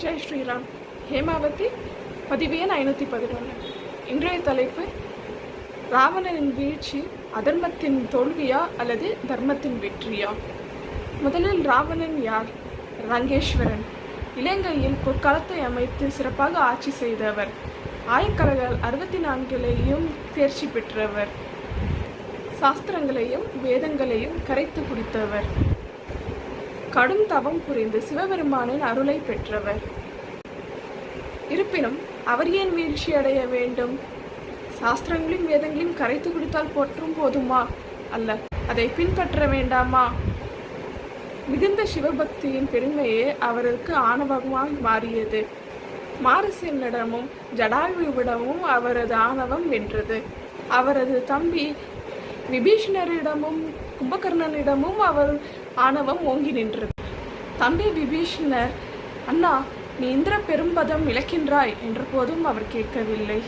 ஜெய் ஸ்ரீராம். ஹேமாவதி, பதிவு எண் 511. இன்றைய தலைப்பு: ராவணனின் வீழ்ச்சி அதர்மத்தின் தோல்வியா அல்லது தர்மத்தின் வெற்றியா? முதலில் ராவணன் யார்? ரங்கேஸ்வரன். இலங்கையில் பொற்காலத்தை அமைத்து சிறப்பாக ஆட்சி செய்தவர். ஆயக்கலைகள் 64 தேர்ச்சி பெற்றவர். சாஸ்திரங்களையும் வேதங்களையும் கரைத்து குடித்தவர். கடும் தவம் புரிந்து சிவபெருமானின் அருளை பெற்றவர். இருப்பினும் அவர் ஏன் வீழ்ச்சி அடைய வேண்டும்? சாஸ்திரங்களையும் வேதங்களையும் கரைத்து குடித்தால் போற்றும் போதுமா? அல்ல, அதை பின்பற்ற வேண்டாமா? மிகுந்த சிவபக்தியின் பெருமையே அவருக்கு ஆணவமாக மாறியது. மாரசேனிடமும் ஜடாயுவிடமும் அவரது ஆணவம் வென்றது. அவரது தம்பி விபீஷணரிடமும் கும்பகர்ணனிடமும் அவர் ஆணவம் ஓங்கி நின்றது. தம்பி விபீஷணர், அண்ணா, நீ இந்திர பெரும்பதம் இழக்கின்றாய் என்ற போதும் அவர் கேட்கவில்லை.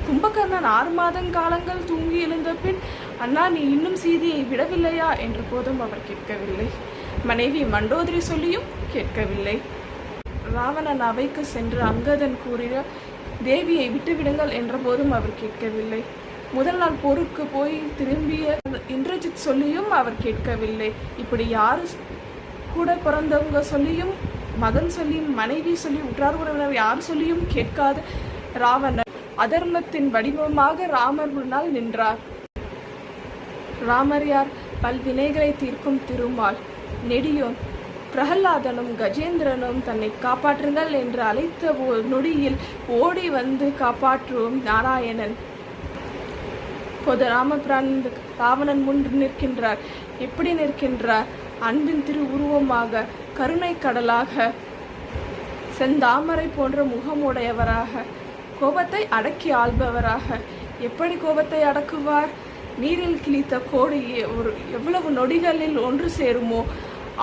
கும்பகர்ணன் 6 மாதங்காலங்கள் தூங்கி எழுந்த பின், அண்ணா, நீ இன்னும் சீதையை விடவில்லையா என்ற போதும் அவர் கேட்கவில்லை. மனைவி மண்டோதரி சொல்லியும் கேட்கவில்லை. ராவணன் அவைக்கு சென்று அங்கதன் கூறிய தேவியை விட்டுவிடுங்கள் என்ற போதும் அவர் கேட்கவில்லை. முதல் நாள் போருக்கு போய் திரும்பிய இந்திரஜித் சொல்லியும் அவர் கேட்கவில்லை. இப்படி யாரு கூட பிறந்தவங்க சொல்லியும், மகன் சொல்லியும், மனைவி சொல்லி, உற்றார் உறவினர் யார் சொல்லியும் கேட்காத ராவணன் அதர்மத்தின் வடிவமாக ராமர் முன்னால் நின்றார். ராமர் யார்? பல்வினைகளை தீர்க்கும் திருமால். நெடியோன் பிரகலாதனும் கஜேந்திரனும் தன்னை காப்பாற்றுங்கள் என்று அழைத்த நொடியில் ஓடி வந்து காப்பாற்றுவோம் நாராயணன். பொது ராமபிரான் ராவணன் முன் நிற்கின்றார். எப்படி நிற்கின்றார்? அன்பின் திரு உருவமாக, கருணை கடலாக, செந்தாமரை போன்ற முகமுடையவராக, கோபத்தை அடக்கி ஆள்பவராக. எப்படி கோபத்தை அடக்குவார்? நீரில் கிழித்த கோடி எவ்வளவு நொடிகளில் ஒன்று சேருமோ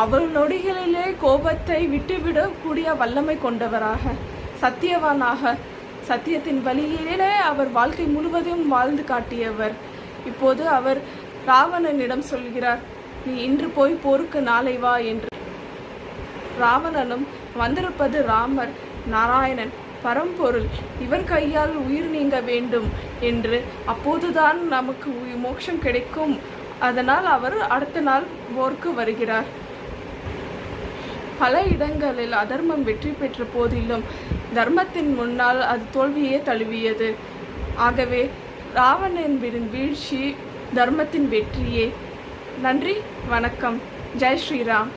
அவ்வளவு நொடிகளிலே கோபத்தை விட்டுவிடக்கூடிய வல்லமை கொண்டவராக, சத்தியவானாக, சத்தியத்தின் வழியிலே அவர் வாழ்க்கை முழுவதும் வாழ்ந்து காட்டியவர். இப்போது அவர் ராவணனிடம் சொல்கிறார், நீ இன்று போய் போருக்கு நாளை வா என்று. ராவணனும் வந்திருப்பது ராமர், நாராயணன், பரம்பொருள், இவர் கையால் உயிர் நீங்க வேண்டும் என்று. அப்போதுதான் நமக்கு மோட்சம் கிடைக்கும். அதனால் அவர் அடுத்த நாள் போருக்கு வருகிறார். பல இடங்களில் அதர்மம் வெற்றி பெற்ற போதிலும் தர்மத்தின் முன்னால் அது தோல்வியே தழுவியது. ஆகவே ராவணனின் வீழ்ச்சி தர்மத்தின் வெற்றியே. நன்றி, வணக்கம். ஜெய் ஸ்ரீராம்.